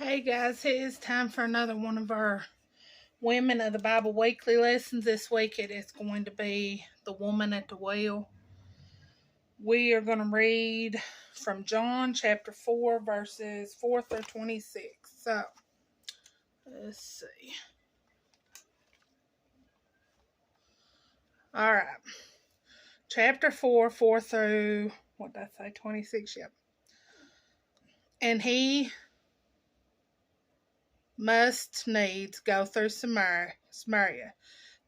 Hey guys, it is time for another one of our Women of the Bible weekly lessons. This week it is going to be the woman at the well. We are going to read from John chapter 4, verses 4 through 26. So, let's see. Alright. Chapter 4, 4 through, what did I say, 26? Yep. And he must needs go through Samaria.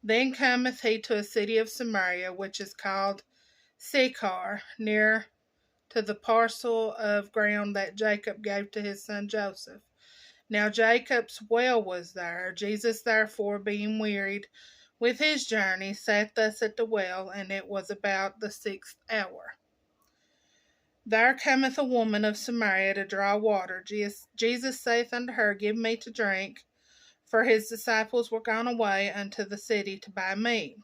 Then cometh he to a city of Samaria, which is called Sychar, near to the parcel of ground that Jacob gave to his son Joseph. Now Jacob's well was there. Jesus, therefore, being wearied with his journey, sat thus at the well, and it was about the 6th hour. There cometh a woman of Samaria to draw water. Jesus saith unto her, Give me to drink, for his disciples were gone away unto the city to buy meat.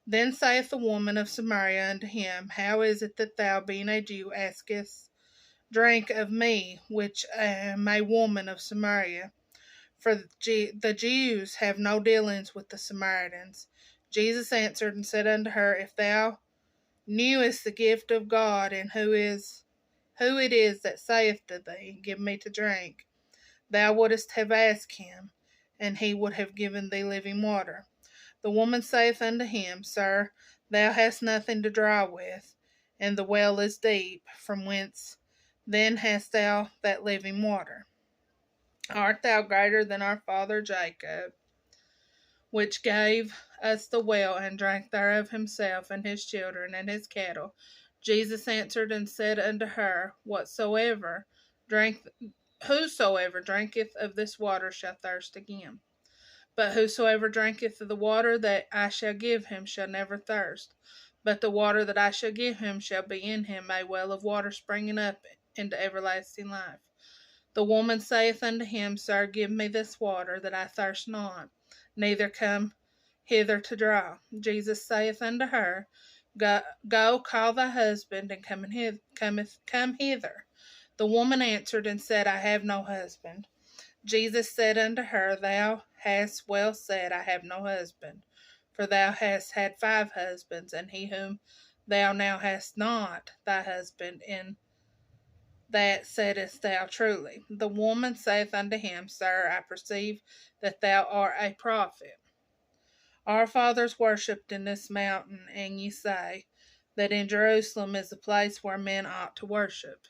Then saith the woman of Samaria unto him, How is it that thou, being a Jew, askest drink of me, which am a woman of Samaria? For the Jews have no dealings with the Samaritans. Jesus answered and said unto her, If thou knewest the gift of God, and who it is that saith to thee, Give me to drink, thou wouldst have asked him, and he would have given thee living water. The woman saith unto him, Sir, thou hast nothing to draw with, and the well is deep. From whence then hast thou that living water? Art thou greater than our father Jacob, which gave us the well, and drank thereof himself, and his children, and his cattle? Jesus answered and said unto her, Whosoever drinketh of this water shall thirst again. But whosoever drinketh of the water that I shall give him shall never thirst. But the water that I shall give him shall be in him a well of water springing up into everlasting life. The woman saith unto him, Sir, give me this water, that I thirst not, neither come hither to draw. Jesus saith unto her, Go call thy husband, and come hither. The woman answered and said, I have no husband. Jesus said unto her, Thou hast well said, I have no husband. For thou hast had 5 husbands, and he whom thou now hast not thy husband, in that saidst thou truly. The woman saith unto him, Sir, I perceive that thou art a prophet. Our fathers worshipped in this mountain, and ye say that in Jerusalem is the place where men ought to worship.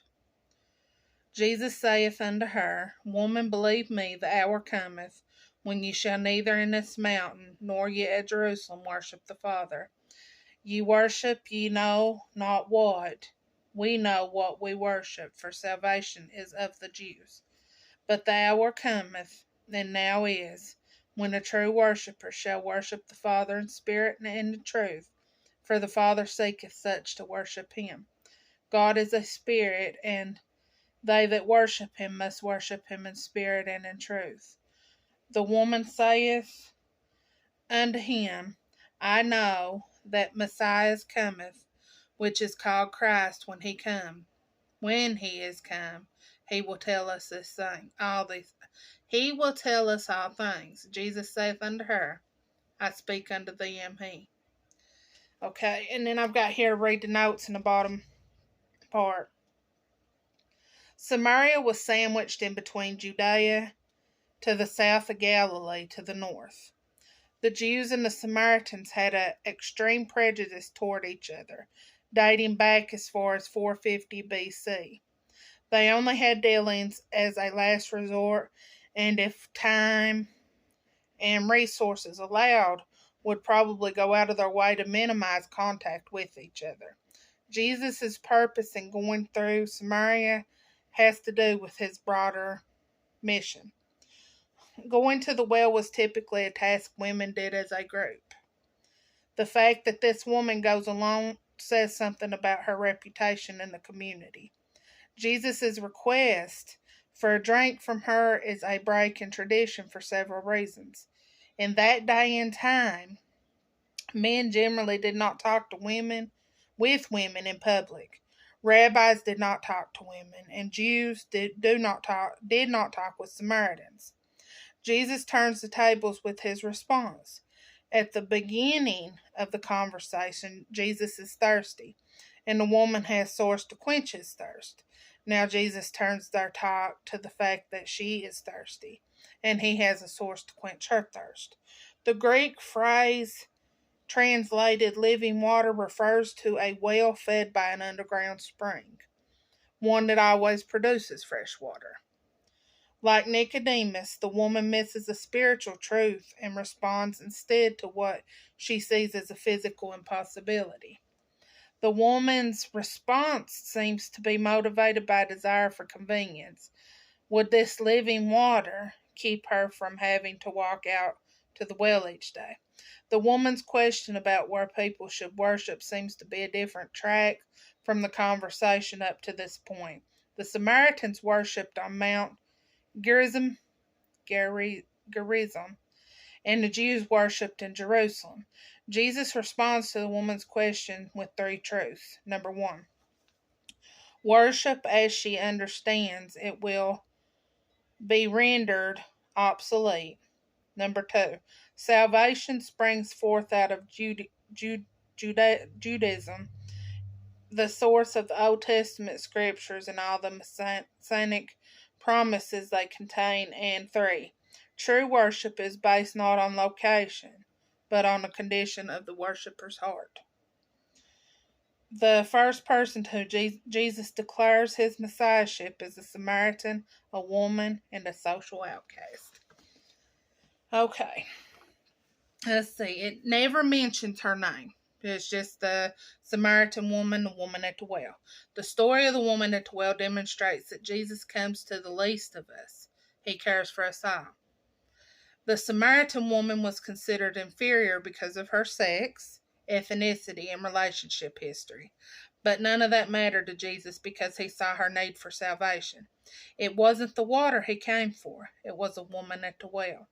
Jesus saith unto her, Woman, believe me, the hour cometh, when ye shall neither in this mountain, nor yet at Jerusalem worship the Father. Ye worship ye know not what. We know what we worship, for salvation is of the Jews. But the hour cometh, and now is, when a true worshipper shall worship the Father in spirit and in truth, for the Father seeketh such to worship him. God is a spirit, and they that worship him must worship him in spirit and in truth. The woman saith unto him, I know that Messiah cometh, which is called Christ. When he is come, he will tell us He will tell us all things. Jesus saith unto her, I speak unto thee am he. Okay, and then I've got here to read the notes in the bottom part. Samaria was sandwiched in between Judea to the south of Galilee to the north. The Jews and the Samaritans had an extreme prejudice toward each other, dating back as far as 450 BC. They only had dealings as a last resort, and if time and resources allowed, would probably go out of their way to minimize contact with each other. Jesus' purpose in going through Samaria has to do with his broader mission. Going to the well was typically a task women did as a group. The fact that this woman goes alone says something about her reputation in the community. Jesus' request for a drink from her is a break in tradition for several reasons. In that day and time, men generally did not talk with women in public. Rabbis did not talk to women, and Jews did not talk with Samaritans. Jesus turns the tables with his response. At the beginning of the conversation, Jesus is thirsty, and the woman has source to quench his thirst. Now Jesus turns their talk to the fact that she is thirsty, and he has a source to quench her thirst. The Greek phrase translated living water refers to a well fed by an underground spring, one that always produces fresh water. Like Nicodemus, the woman misses a spiritual truth and responds instead to what she sees as a physical impossibility. The woman's response seems to be motivated by a desire for convenience. Would this living water keep her from having to walk out to the well each day? The woman's question about where people should worship seems to be a different track from the conversation up to this point. The Samaritans worshipped on Mount Gerizim, and the Jews worshipped in Jerusalem. Jesus responds to the woman's question with three truths. Number one, worship as she understands it will be rendered obsolete. Number two, salvation springs forth out of Judaism, the source of the Old Testament scriptures and all the Messianic promises they contain. And three, true worship is based not on location, but on the condition of the worshiper's heart. The first person to whom Jesus declares his messiahship is a Samaritan, a woman, and a social outcast. Okay, let's see. It never mentions her name. It's just the Samaritan woman, the woman at the well. The story of the woman at the well demonstrates that Jesus comes to the least of us. He cares for us all. The Samaritan woman was considered inferior because of her sex, ethnicity, and relationship history. But none of that mattered to Jesus because he saw her need for salvation. It wasn't the water he came for. It was a woman at the well.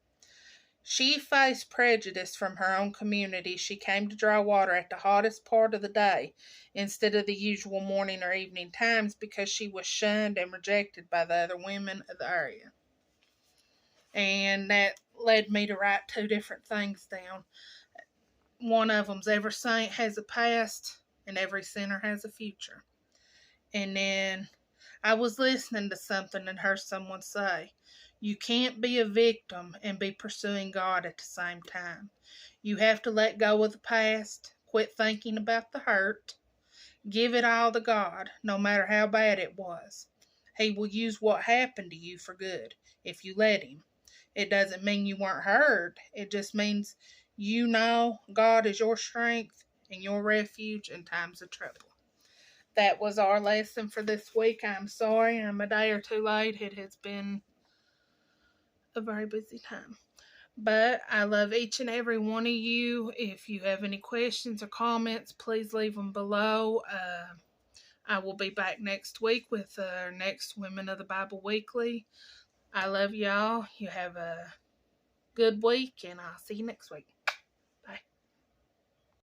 She faced prejudice from her own community. She came to draw water at the hottest part of the day instead of the usual morning or evening times because she was shunned and rejected by the other women of the area. And that led me to write two different things down. One of them's every saint has a past and every sinner has a future. And then I was listening to something and heard someone say, you can't be a victim and be pursuing God at the same time. You have to let go of the past, quit thinking about the hurt, give it all to God, no matter how bad it was. He will use what happened to you for good, if you let him. It doesn't mean you weren't hurt. It just means you know God is your strength and your refuge in times of trouble. That was our lesson for this week. I'm sorry I'm a day or two late. It has been a very busy time. But I love each and every one of you. If you have any questions or comments, please leave them below. I will be back next week with our next Women of the Bible Weekly. I love y'all. You have a good week, and I'll see you next week.